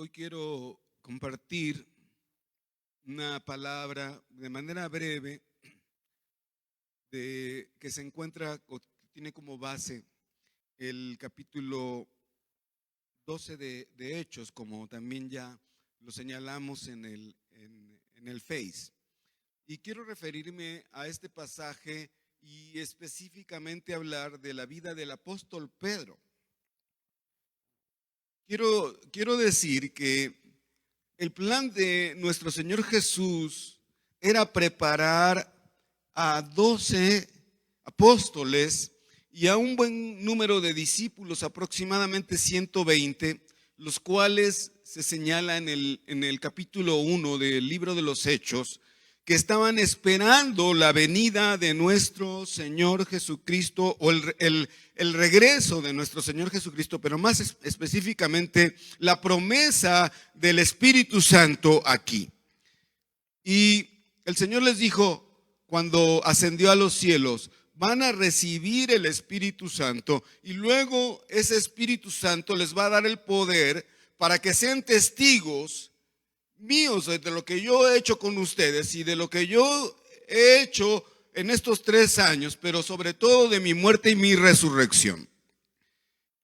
Hoy quiero compartir una palabra de manera breve que se encuentra o que tiene como base el capítulo 12 de Hechos, como también ya lo señalamos en el Face. Y quiero referirme a este pasaje y específicamente hablar de la vida del apóstol Pedro. Quiero decir que el plan de nuestro Señor Jesús era preparar a 12 apóstoles y a un buen número de discípulos, aproximadamente 120, los cuales se señala en el capítulo 1 del libro de los Hechos, que estaban esperando la venida de nuestro Señor Jesucristo o el regreso de nuestro Señor Jesucristo, pero más específicamente la promesa del Espíritu Santo aquí. Y el Señor les dijo cuando ascendió a los cielos: van a recibir el Espíritu Santo y luego ese Espíritu Santo les va a dar el poder para que sean testigos míos de lo que yo he hecho con ustedes y de lo que yo he hecho en estos 3 años, pero sobre todo de mi muerte y mi resurrección.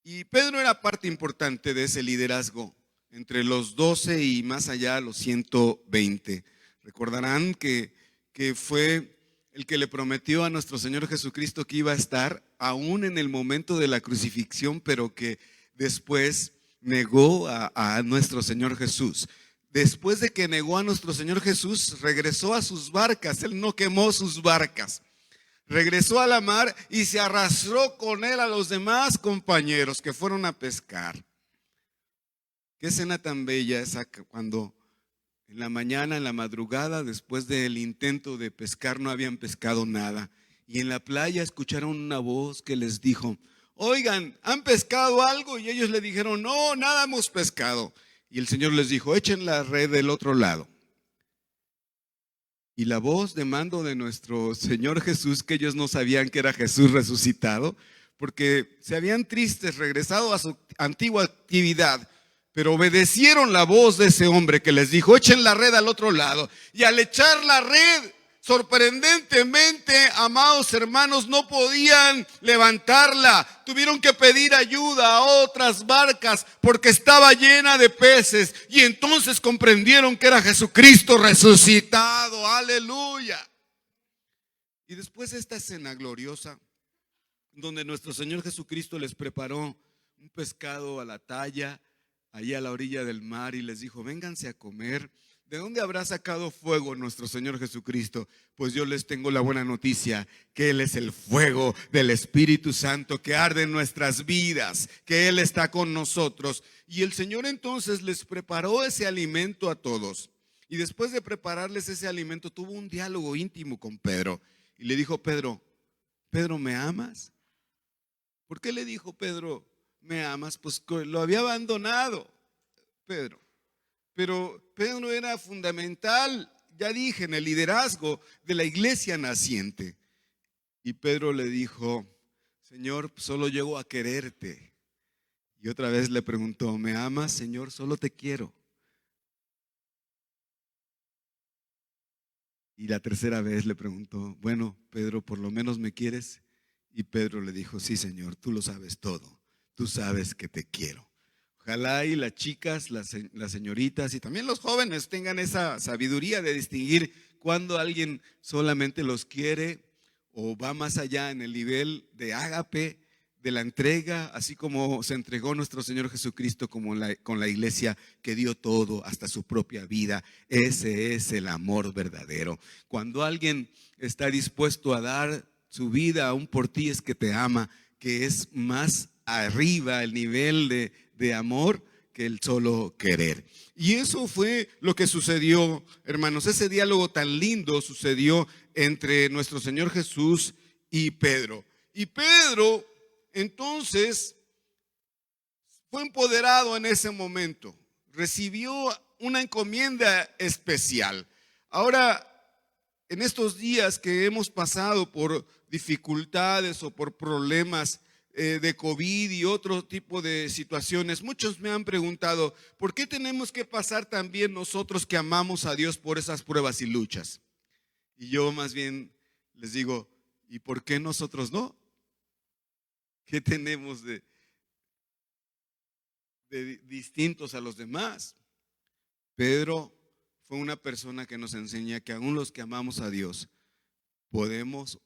Y Pedro era parte importante de ese liderazgo entre los 12 y más allá los 120. Recordarán que fue el que le prometió a nuestro Señor Jesucristo que iba a estar aún en el momento de la crucifixión, pero que después negó a nuestro Señor Jesús. Después de que negó a nuestro Señor Jesús, regresó a sus barcas. Él no quemó sus barcas. Regresó a la mar y se arrastró con él a los demás compañeros que fueron a pescar. Qué escena tan bella esa, cuando en la mañana, en la madrugada, después del intento de pescar, no habían pescado nada. Y en la playa escucharon una voz que les dijo: oigan, ¿han pescado algo? Y ellos le dijeron: no, nada hemos pescado. Y el Señor les dijo: echen la red del otro lado. Y la voz de mando de nuestro Señor Jesús, que ellos no sabían que era Jesús resucitado, porque se habían tristes, regresado a su antigua actividad, pero obedecieron la voz de ese hombre que les dijo: echen la red al otro lado. Y al echar la red, sorprendentemente, amados hermanos, no podían levantarla. Tuvieron que pedir ayuda a otras barcas porque estaba llena de peces. Y entonces comprendieron que era Jesucristo resucitado. Aleluya. Y después esta escena gloriosa, donde nuestro Señor Jesucristo les preparó un pescado a la talla, allí a la orilla del mar, y les dijo: vénganse a comer. ¿De dónde habrá sacado fuego nuestro Señor Jesucristo? Pues yo les tengo la buena noticia, que Él es el fuego del Espíritu Santo que arde en nuestras vidas, que Él está con nosotros. Y el Señor entonces les preparó ese alimento a todos. Y después de prepararles ese alimento, tuvo un diálogo íntimo con Pedro. Y le dijo: Pedro, ¿me amas? ¿Por qué le dijo Pedro: me amas? Pues lo había abandonado Pedro. Pero Pedro era fundamental, ya dije, en el liderazgo de la iglesia naciente. Y Pedro le dijo: Señor, solo llego a quererte. Y otra vez le preguntó: ¿me amas? Señor, solo te quiero. Y la tercera vez le preguntó: bueno, Pedro, ¿por lo menos me quieres? Y Pedro le dijo: sí, Señor, tú lo sabes todo. Tú sabes que te quiero. Ojalá y las chicas, las señoritas y también los jóvenes tengan esa sabiduría de distinguir cuando alguien solamente los quiere o va más allá en el nivel de ágape, de la entrega, así como se entregó nuestro Señor Jesucristo con la iglesia, que dio todo, hasta su propia vida. Ese es el amor verdadero. Cuando alguien está dispuesto a dar su vida aún por ti, es que te ama, que es más arriba el nivel de amor que el solo querer. Y eso fue lo que sucedió, hermanos. Ese diálogo tan lindo sucedió entre nuestro Señor Jesús y Pedro. Y Pedro entonces fue empoderado en ese momento. Recibió una encomienda especial. Ahora, en estos días que hemos pasado por dificultades o por problemas de COVID y otro tipo de situaciones, muchos me han preguntado, ¿por qué tenemos que pasar también nosotros que amamos a Dios por esas pruebas y luchas? Y yo más bien les digo, ¿y por qué nosotros no? ¿Qué tenemos de distintos a los demás? Pedro fue una persona que nos enseña que aún los que amamos a Dios podemos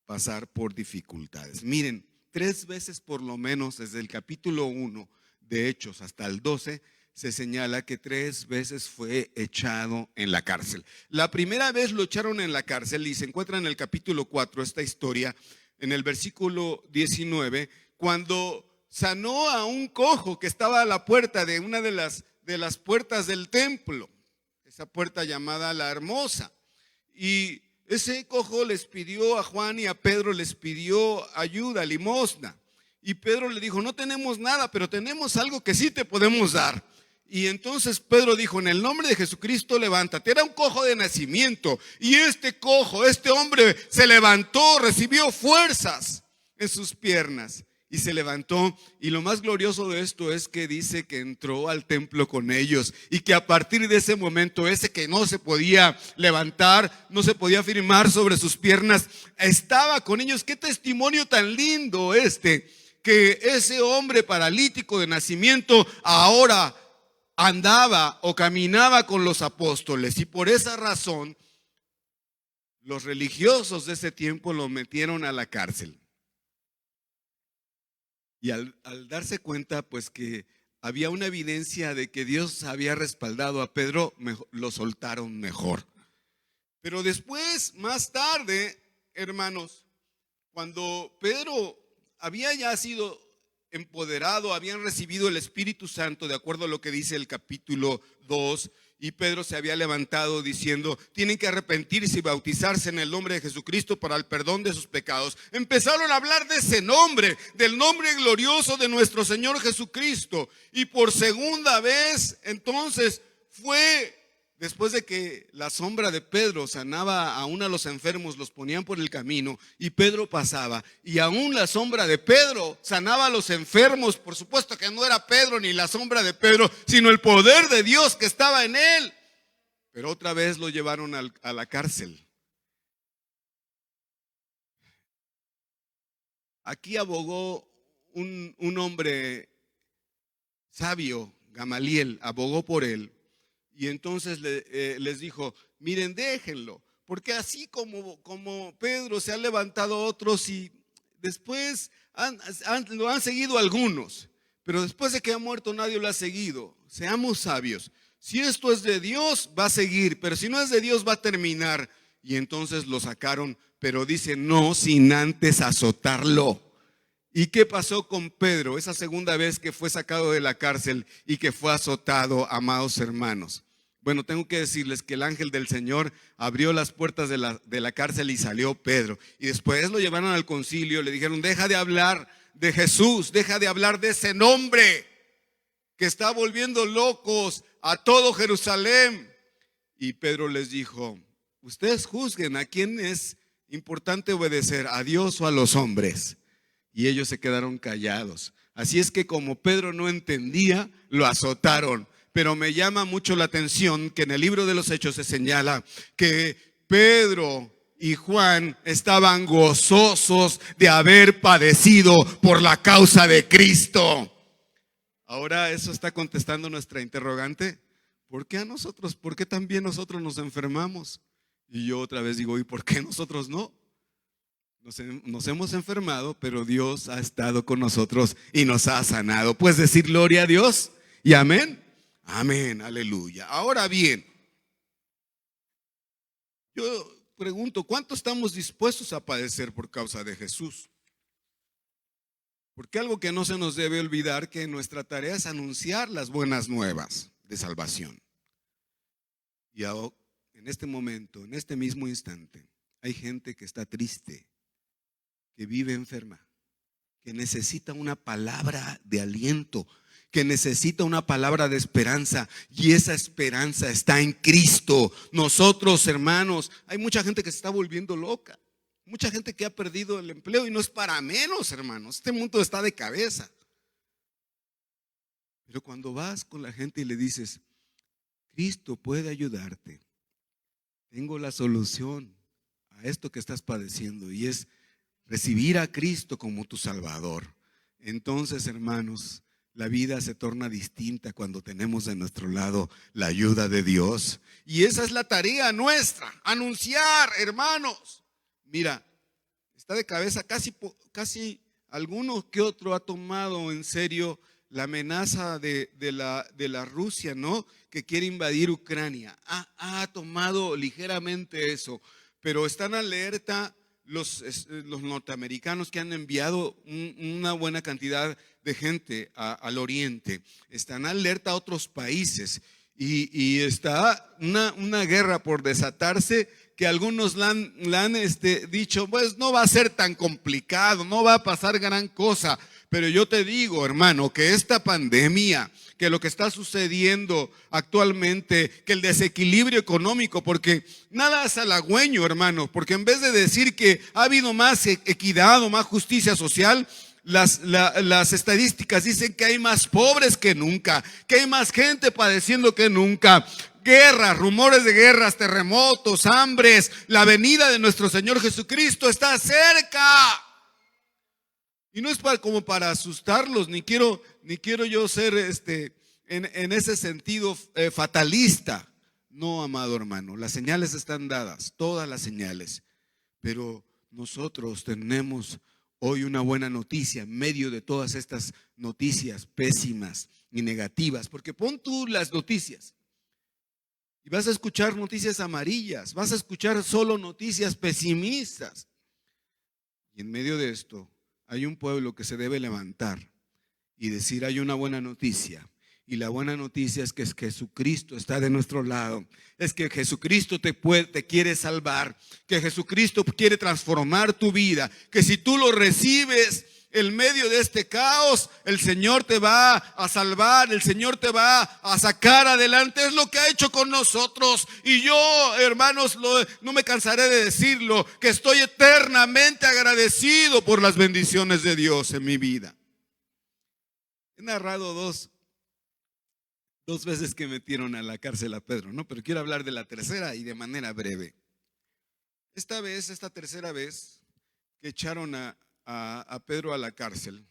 pasar por dificultades. Miren, 3 veces por lo menos desde el capítulo 1 de Hechos hasta el 12 se señala que 3 veces fue echado en la cárcel. La primera vez lo echaron en la cárcel y se encuentra en el capítulo 4 esta historia, en el versículo 19, cuando sanó a un cojo que estaba a la puerta de una de las puertas del templo, esa puerta llamada la Hermosa. Y ese cojo les pidió a Juan y a Pedro, les pidió ayuda, limosna. Y Pedro le dijo, no tenemos nada, pero tenemos algo que sí te podemos dar. Y entonces Pedro dijo, en el nombre de Jesucristo, levántate. Era un cojo de nacimiento. Y este cojo, este hombre se levantó, recibió fuerzas en sus piernas y se levantó. Y lo más glorioso de esto es que dice que entró al templo con ellos y que a partir de ese momento, ese que no se podía levantar, no se podía firmar sobre sus piernas, estaba con ellos. Qué testimonio tan lindo que ese hombre paralítico de nacimiento ahora andaba o caminaba con los apóstoles. Y por esa razón los religiosos de ese tiempo lo metieron a la cárcel. Y al darse cuenta pues que había una evidencia de que Dios había respaldado a Pedro, lo soltaron mejor. Pero después, más tarde, hermanos, cuando Pedro había ya sido empoderado, habían recibido el Espíritu Santo, de acuerdo a lo que dice el capítulo 2, y Pedro se había levantado diciendo, tienen que arrepentirse y bautizarse en el nombre de Jesucristo para el perdón de sus pecados. Empezaron a hablar de ese nombre, del nombre glorioso de nuestro Señor Jesucristo. Y por segunda vez, entonces, fue después de que la sombra de Pedro sanaba aún a los enfermos, los ponían por el camino y Pedro pasaba, y aún la sombra de Pedro sanaba a los enfermos. Por supuesto que no era Pedro ni la sombra de Pedro, sino el poder de Dios que estaba en él. Pero otra vez lo llevaron a la cárcel. Aquí abogó un hombre sabio, Gamaliel, abogó por él. Y entonces les dijo, miren, déjenlo, porque así como Pedro se han levantado otros y después lo han seguido algunos, pero después de que ha muerto nadie lo ha seguido. Seamos sabios, si esto es de Dios va a seguir, pero si no es de Dios va a terminar. Y entonces lo sacaron, pero dice, no sin antes azotarlo. ¿Y qué pasó con Pedro esa segunda vez que fue sacado de la cárcel y que fue azotado, amados hermanos? Bueno, tengo que decirles que el ángel del Señor abrió las puertas de la cárcel y salió Pedro. Y después lo llevaron al concilio, le dijeron, deja de hablar de Jesús, deja de hablar de ese nombre que está volviendo locos a todo Jerusalén. Y Pedro les dijo, ustedes juzguen a quién es importante obedecer, a Dios o a los hombres. Y ellos se quedaron callados. Así es que como Pedro no entendía, lo azotaron. Pero me llama mucho la atención que en el libro de los Hechos se señala que Pedro y Juan estaban gozosos de haber padecido por la causa de Cristo. Ahora eso está contestando nuestra interrogante. ¿Por qué a nosotros? ¿Por qué también nosotros nos enfermamos? Y yo otra vez digo, ¿y por qué nosotros no? Nos hemos enfermado, pero Dios ha estado con nosotros y nos ha sanado. ¿Puedes decir gloria a Dios? ¿Y amén? Amén, aleluya. Ahora bien, yo pregunto, ¿cuánto estamos dispuestos a padecer por causa de Jesús? Porque algo que no se nos debe olvidar, que nuestra tarea es anunciar las buenas nuevas de salvación. Y ahora, en este momento, en este mismo instante, hay gente que está triste, que vive enferma, que necesita una palabra de aliento, que necesita una palabra de esperanza, y esa esperanza está en Cristo. Nosotros, hermanos, hay mucha gente que se está volviendo loca, Mucha gente que ha perdido el empleo y no es para menos, hermanos. Este mundo está de cabeza. Pero cuando vas con la gente y le dices, Cristo puede ayudarte, tengo la solución a esto que estás padeciendo y es recibir a Cristo como tu Salvador. Entonces, hermanos, la vida se torna distinta cuando tenemos de nuestro lado la ayuda de Dios. Y esa es la tarea nuestra, anunciar, hermanos. Mira, está de cabeza, casi alguno que otro ha tomado en serio la amenaza de la Rusia, ¿no? Que quiere invadir Ucrania. Ha tomado ligeramente eso, pero están alerta los norteamericanos, que han enviado una buena cantidad de gente al oriente. Están alerta a otros países y está una guerra por desatarse, que algunos la han dicho, pues no va a ser tan complicado, no va a pasar gran cosa. Pero yo te digo, hermano, que esta pandemia, que lo que está sucediendo actualmente, que el desequilibrio económico, porque nada es halagüeño, hermano, porque en vez de decir que ha habido más equidad o más justicia social, las estadísticas dicen que hay más pobres que nunca, que hay más gente padeciendo que nunca. Guerras, rumores de guerras, terremotos, hambres. La venida de nuestro Señor Jesucristo está cerca. Y no es como para asustarlos, ni quiero yo ser en ese sentido fatalista. No, amado hermano, las señales están dadas, todas las señales. Pero nosotros tenemos hoy una buena noticia en medio de todas estas noticias pésimas y negativas. Porque pon tú las noticias y vas a escuchar noticias amarillas, vas a escuchar solo noticias pesimistas. Y en medio de esto hay un pueblo que se debe levantar y decir, hay una buena noticia. Y la buena noticia es que Jesucristo está de nuestro lado. Es que Jesucristo te quiere salvar, que Jesucristo quiere transformar tu vida, que si tú lo recibes en medio de este caos, el Señor te va a salvar, el Señor te va a sacar adelante. Es lo que ha hecho con nosotros. Y yo, hermanos, no me cansaré de decirlo, que estoy eternamente agradecido por las bendiciones de Dios en mi vida. He narrado dos veces que metieron a la cárcel a Pedro, ¿no? Pero quiero hablar de la tercera y de manera breve. Esta tercera vez que echaron a Pedro a la cárcel,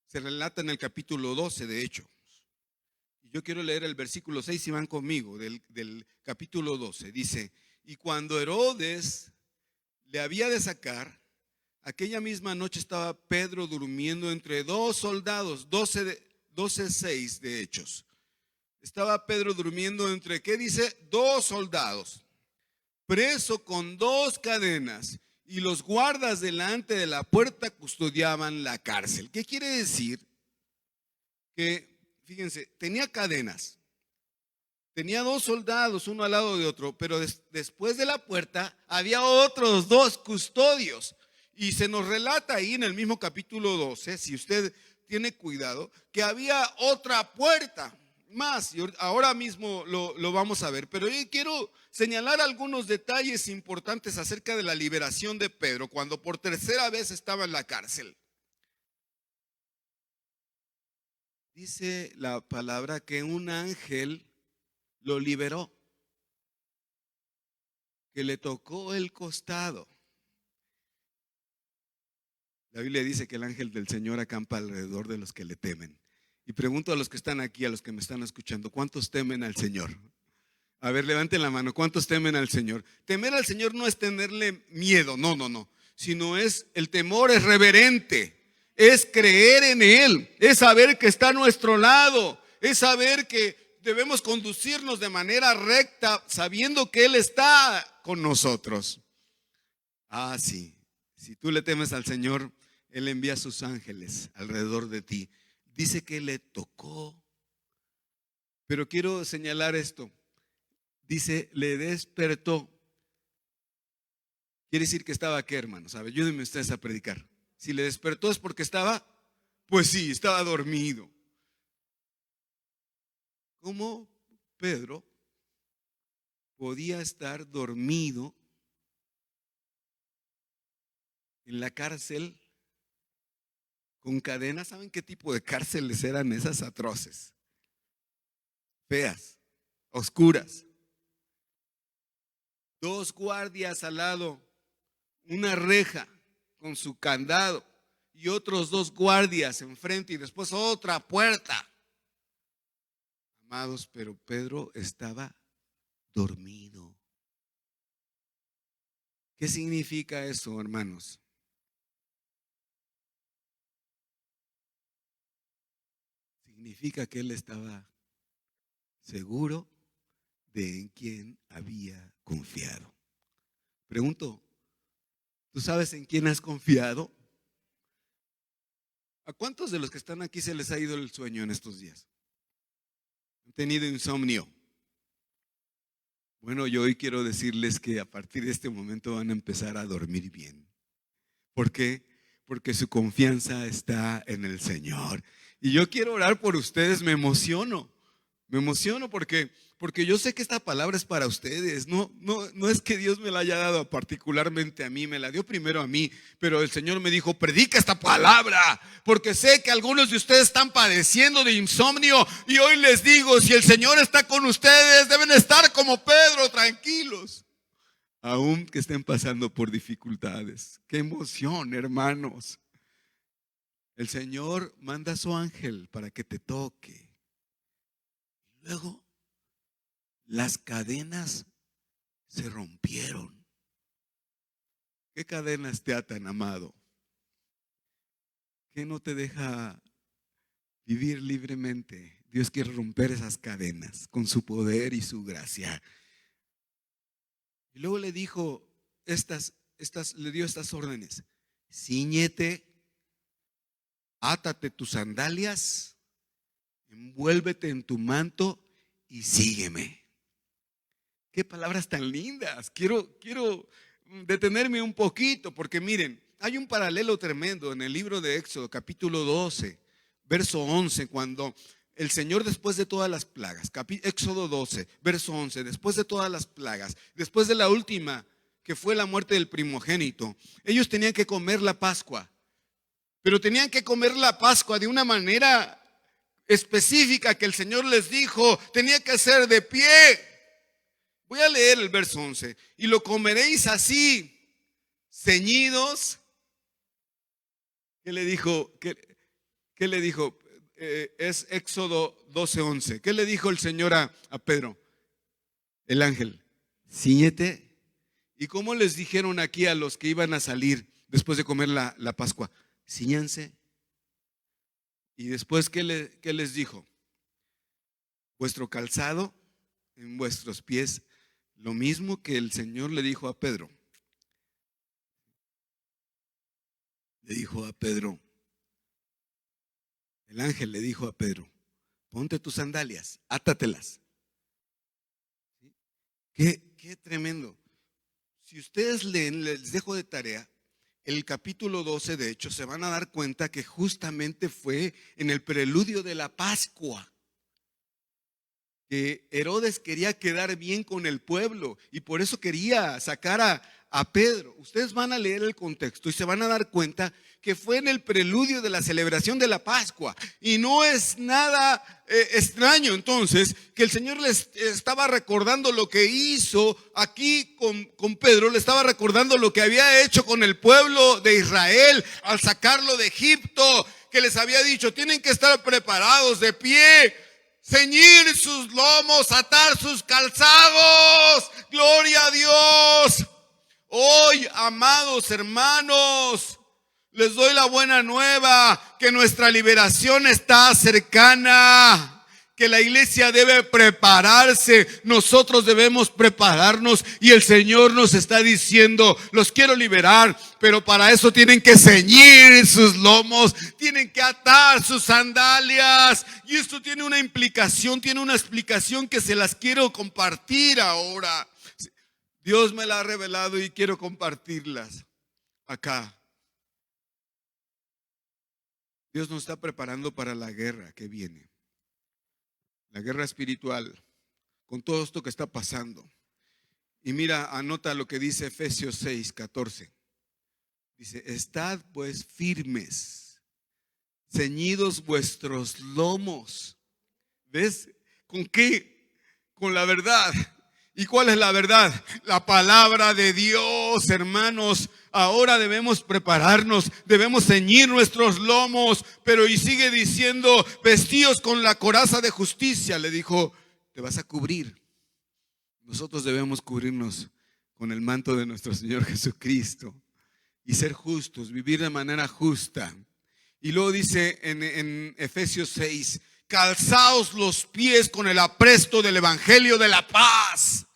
se relata en el capítulo 12 de Hechos. Y yo quiero leer el versículo 6, si van conmigo, del capítulo 12. Dice, y cuando Herodes le había de sacar, aquella misma noche estaba Pedro durmiendo entre dos soldados. 12:6 de Hechos. Estaba Pedro durmiendo entre, ¿qué dice? Dos soldados, preso con dos cadenas, y los guardas delante de la puerta custodiaban la cárcel. ¿Qué quiere decir? Que, fíjense, tenía cadenas, tenía dos soldados, uno al lado de otro, pero después de la puerta había otros dos custodios. Y se nos relata ahí en el mismo capítulo 12, si usted tiene cuidado, que había otra puerta más, y ahora mismo lo vamos a ver. Pero yo quiero señalar algunos detalles importantes acerca de la liberación de Pedro cuando por tercera vez estaba en la cárcel. Dice la palabra que un ángel lo liberó, que le tocó el costado. La Biblia dice que el ángel del Señor acampa alrededor de los que le temen. Y pregunto a los que están aquí, a los que me están escuchando, ¿cuántos temen al Señor? A ver, levanten la mano, ¿cuántos temen al Señor? Temer al Señor no es tenerle miedo, no, sino el temor es reverente, es creer en Él, es saber que está a nuestro lado, es saber que debemos conducirnos de manera recta, sabiendo que Él está con nosotros. Sí, si tú le temes al Señor, Él envía a sus ángeles alrededor de ti. Dice que le tocó. Pero quiero señalar esto. Dice, le despertó. Quiere decir que estaba ¿qué, hermanos? Ayúdenme ustedes a predicar. Si le despertó es porque estaba, pues sí, estaba dormido. ¿Cómo Pedro podía estar dormido en la cárcel con cadenas. ¿Saben qué tipo de cárceles eran esas? Atroces, feas, oscuras. 2 guardias al lado, una reja con su candado y otros 2 guardias enfrente y después otra puerta. Amados, pero Pedro estaba dormido. ¿Qué significa eso, hermanos? Significa que él estaba seguro de en quién había confiado. Pregunto, ¿tú sabes en quién has confiado? ¿A cuántos de los que están aquí se les ha ido el sueño en estos días? ¿Han tenido insomnio? Bueno, yo hoy quiero decirles que a partir de este momento van a empezar a dormir bien. ¿Por qué? Porque su confianza está en el Señor. Y yo quiero orar por ustedes, me emociono porque yo sé que esta palabra es para ustedes. No es que Dios me la haya dado particularmente a mí, me la dio primero a mí, pero el Señor me dijo, predica esta palabra, porque sé que algunos de ustedes están padeciendo de insomnio y hoy les digo, si el Señor está con ustedes, deben estar como Pedro, tranquilos, aun que estén pasando por dificultades. Qué emoción, hermanos. El Señor manda a su ángel para que te toque. Luego, las cadenas se rompieron. ¿Qué cadenas te atan, amado? ¿Qué no te deja vivir libremente? Dios quiere romper esas cadenas con su poder y su gracia. Y luego le dijo le dio estas órdenes: cíñete, átate tus sandalias, envuélvete en tu manto y sígueme. Qué palabras tan lindas. Quiero detenerme un poquito porque miren, hay un paralelo tremendo en el libro de Éxodo, capítulo 12, verso 11, cuando el Señor, después de todas las plagas, Éxodo 12, verso 11, después de todas las plagas, después de la última, que fue la muerte del primogénito, ellos tenían que comer la Pascua, pero tenían que comer la Pascua de una manera específica que el Señor les dijo, tenía que ser de pie. Voy a leer el verso 11. Y lo comeréis así, ceñidos. ¿Qué le dijo? ¿Qué le dijo? Es Éxodo 12:11. ¿Qué le dijo el Señor a Pedro? El ángel: cíñete. ¿Y cómo les dijeron aquí a los que iban a salir después de comer la Pascua? Cíñanse. Y después, ¿qué les dijo? Vuestro calzado en vuestros pies. Lo mismo que el Señor le dijo a Pedro. Le dijo a Pedro, el ángel le dijo a Pedro, ponte tus sandalias, átatelas. Qué tremendo. Si ustedes leen, les dejo de tarea, el capítulo 12 de Hechos, se van a dar cuenta que justamente fue en el preludio de la Pascua que Herodes quería quedar bien con el pueblo y por eso quería sacar a Pedro. Ustedes van a leer el contexto y se van a dar cuenta que fue en el preludio de la celebración de la Pascua. Y no es nada extraño entonces que el Señor les estaba recordando lo que hizo aquí con Pedro, le estaba recordando lo que había hecho con el pueblo de Israel al sacarlo de Egipto, que les había dicho, tienen que estar preparados de pie, ceñir sus lomos, atar sus calzados. Gloria a Dios. Hoy, amados hermanos, les doy la buena nueva, que nuestra liberación está cercana, que la iglesia debe prepararse, nosotros debemos prepararnos y el Señor nos está diciendo, los quiero liberar, pero para eso tienen que ceñir sus lomos, tienen que atar sus sandalias. Y esto tiene una implicación, tiene una explicación que se las quiero compartir ahora. Dios me la ha revelado y quiero compartirlas acá. Dios nos está preparando para la guerra que viene. La guerra espiritual, con todo esto que está pasando. Y mira, anota lo que dice Efesios 6:14. Dice, estad pues firmes, ceñidos vuestros lomos. ¿Ves? ¿Con qué? Con la verdad. ¿Y cuál es la verdad? La palabra de Dios, hermanos. Ahora debemos prepararnos, debemos ceñir nuestros lomos. Pero y sigue diciendo, vestíos con la coraza de justicia. Le dijo, te vas a cubrir. Nosotros debemos cubrirnos con el manto de nuestro Señor Jesucristo y ser justos, vivir de manera justa. Y luego dice en Efesios 6, calzaos los pies con el apresto del evangelio de la paz.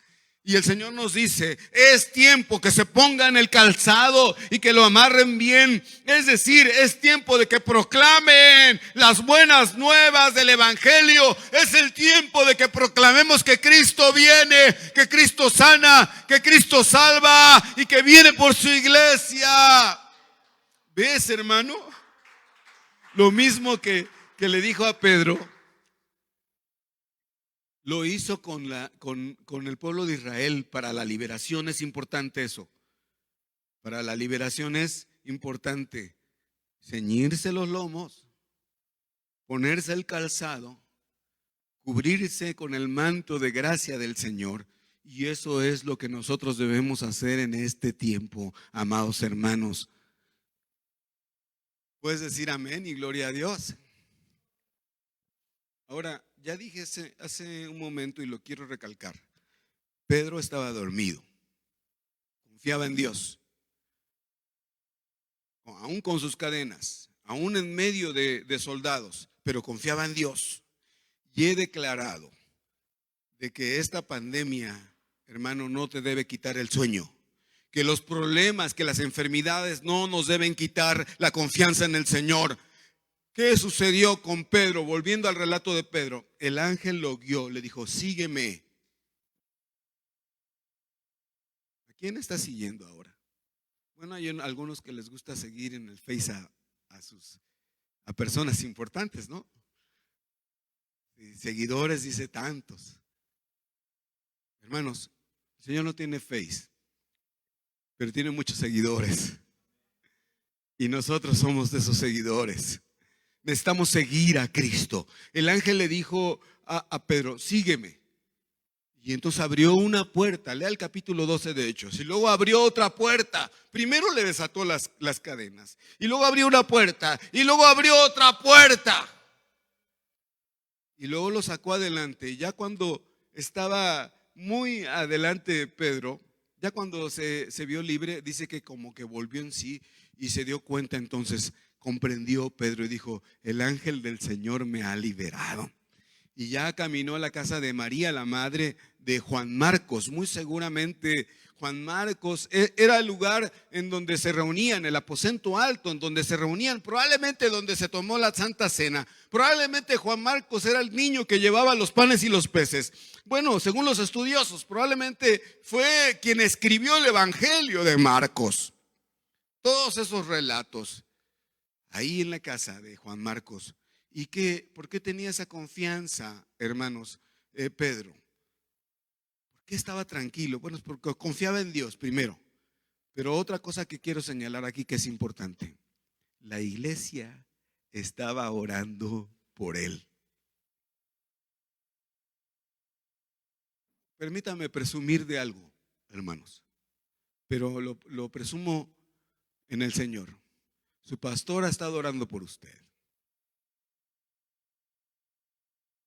Y el Señor nos dice, es tiempo que se pongan el calzado y que lo amarren bien. Es decir, es tiempo de que proclamen las buenas nuevas del evangelio. Es el tiempo de que proclamemos que Cristo viene, que Cristo sana, que Cristo salva y que viene por su iglesia. ¿Ves, hermano? Lo mismo que le dijo a Pedro, lo hizo con el pueblo de Israel para la liberación. Es importante eso. Para la liberación es importante ceñirse los lomos, ponerse el calzado, cubrirse con el manto de gracia del Señor. Y eso es lo que nosotros debemos hacer en este tiempo, amados hermanos. Puedes decir amén y gloria a Dios. Ahora, ya dije hace un momento y lo quiero recalcar. Pedro estaba dormido, confiaba en Dios, aún con sus cadenas, aún en medio de soldados, pero confiaba en Dios. Y he declarado de que esta pandemia, hermano, no te debe quitar el sueño. Que los problemas, que las enfermedades no nos deben quitar la confianza en el Señor. ¿Qué sucedió con Pedro? Volviendo al relato de Pedro, el ángel lo guió, le dijo, sígueme. ¿A quién está siguiendo ahora? Bueno, hay algunos que les gusta seguir en el Face a personas importantes, ¿no? Y seguidores dice tantos. Hermanos, el Señor no tiene Face, pero tiene muchos seguidores. Y nosotros somos de esos seguidores. Necesitamos seguir a Cristo. El ángel le dijo a Pedro, sígueme. Y entonces abrió una puerta. Lea el capítulo 12 de Hechos. Y luego abrió otra puerta. Primero le desató las cadenas. Y luego abrió una puerta. Y luego abrió otra puerta. Y luego lo sacó adelante. Y ya cuando estaba muy adelante Pedro, ya cuando se vio libre, dice que como que volvió en sí y se dio cuenta. Entonces comprendió Pedro y dijo, el ángel del Señor me ha liberado. Y ya caminó a la casa de María, la madre de Juan Marcos. Muy seguramente Juan Marcos era el lugar en donde se reunían, el aposento alto, en donde se reunían, probablemente donde se tomó la Santa Cena. Probablemente Juan Marcos era el niño que llevaba los panes y los peces. Bueno, según los estudiosos, probablemente fue quien escribió el Evangelio de Marcos. Todos esos relatos ahí en la casa de Juan Marcos. ¿Y por qué tenía esa confianza, hermanos, Pedro? ¿Por qué estaba tranquilo? Bueno, es porque confiaba en Dios primero. Pero otra cosa que quiero señalar aquí que es importante. La iglesia estaba orando por él. Permítame presumir de algo, hermanos, pero lo presumo en el Señor. Su pastor ha estado orando por usted.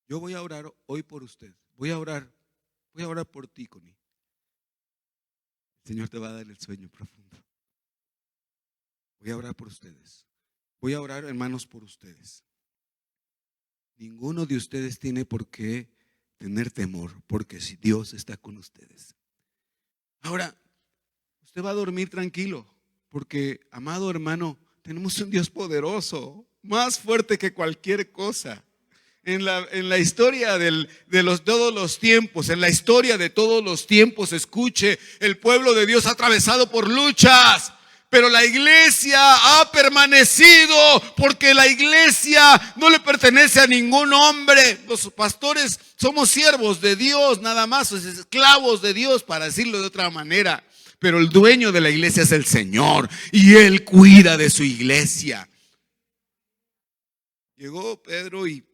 Yo voy a orar hoy por usted. Voy a orar por ti, Connie. El Señor te va a dar el sueño profundo. Voy a orar por ustedes. Voy a orar, hermanos, por ustedes. Ninguno de ustedes tiene por qué tener temor, porque si Dios está con ustedes. Ahora, usted va a dormir tranquilo, porque, amado hermano, tenemos un Dios poderoso, más fuerte que cualquier cosa. En la historia de todos los tiempos, en la historia de todos los tiempos, escuche, el pueblo de Dios ha atravesado por luchas, pero la iglesia ha permanecido porque la iglesia no le pertenece a ningún hombre. Los pastores somos siervos de Dios, nada más, esclavos de Dios, para decirlo de otra manera. pero el dueño de la iglesia es el Señor y Él cuida de su iglesia. Llegó Pedro y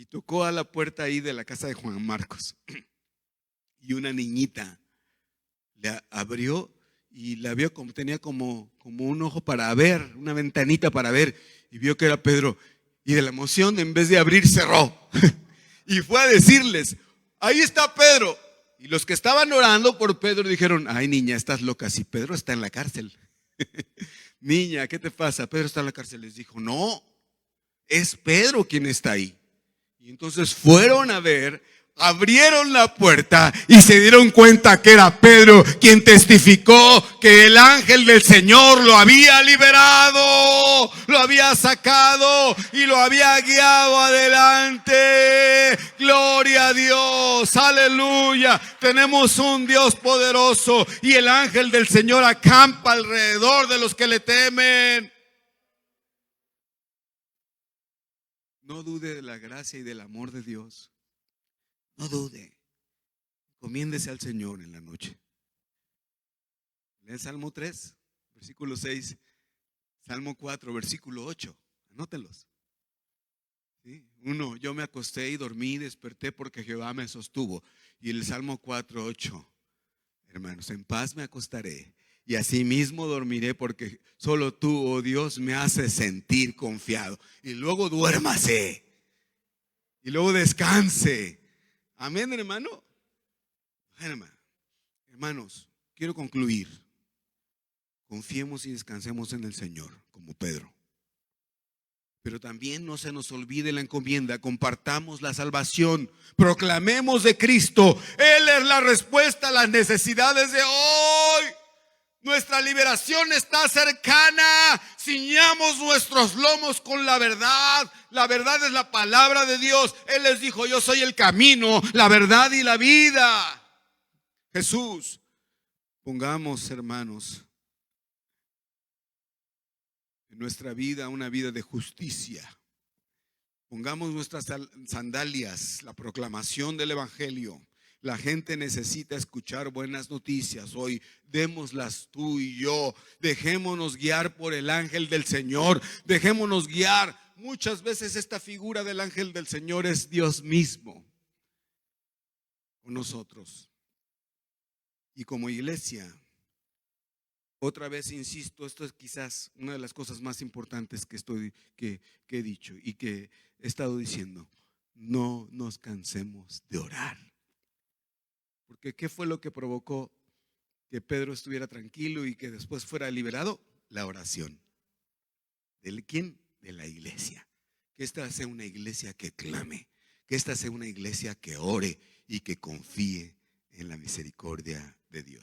tocó a la puerta ahí de la casa de Juan Marcos. Y una niñita le abrió y la vio como tenía como un ojo para ver, una ventanita para ver, y vio que era Pedro. Y de la emoción, en vez de abrir, cerró. Y fue a decirles: ahí está Pedro. Y los que estaban orando por Pedro dijeron: ay, niña, estás loca, si Pedro está en la cárcel. Niña, ¿qué te pasa? Pedro está en la cárcel. Les dijo: no, es Pedro quien está ahí. Y entonces fueron a ver, abrieron la puerta y se dieron cuenta que era Pedro quien testificó que el ángel del Señor lo había liberado, lo había sacado y lo había guiado adelante. Gloria a Dios, aleluya. Tenemos un Dios poderoso y el ángel del Señor acampa alrededor de los que le temen. No dude de la gracia y del amor de Dios. No dude. Encomiéndese al Señor en la noche. Lee Salmo 3, versículo 6. Salmo 4, versículo 8. Anótenlos. ¿Sí? 1. Yo me acosté y dormí y desperté porque Jehová me sostuvo. Y el Salmo 4, 8. Hermanos, en paz me acostaré y asimismo dormiré porque solo tú, oh Dios, me haces sentir confiado. Y luego duérmase. Y luego descanse. Amén, hermano. Hermanos, quiero concluir. Confiemos y descansemos en el Señor, como Pedro. Pero también no se nos olvide la encomienda. Compartamos la salvación. Proclamemos de Cristo. Él es la respuesta a las necesidades de hoy. Nuestra liberación está cercana. Ciñamos nuestros lomos con la verdad. La verdad es la palabra de Dios. Él les dijo: yo soy el camino, la verdad y la vida. Jesús. Pongamos, hermanos, en nuestra vida una vida de justicia. Pongamos nuestras sandalias, la proclamación del evangelio. La gente necesita escuchar buenas noticias hoy. Démoslas tú y yo. Dejémonos guiar por el ángel del Señor. Dejémonos guiar. Muchas veces esta figura del ángel del Señor es Dios mismo con nosotros. Y como iglesia, otra vez insisto, esto es quizás una de las cosas más importantes que he dicho y que he estado diciendo. No nos cansemos de orar. Porque ¿qué fue lo que provocó que Pedro estuviera tranquilo y que después fuera liberado? La oración. ¿De quién? De la iglesia. Que esta sea una iglesia que clame, que esta sea una iglesia que ore y que confíe en la misericordia de Dios.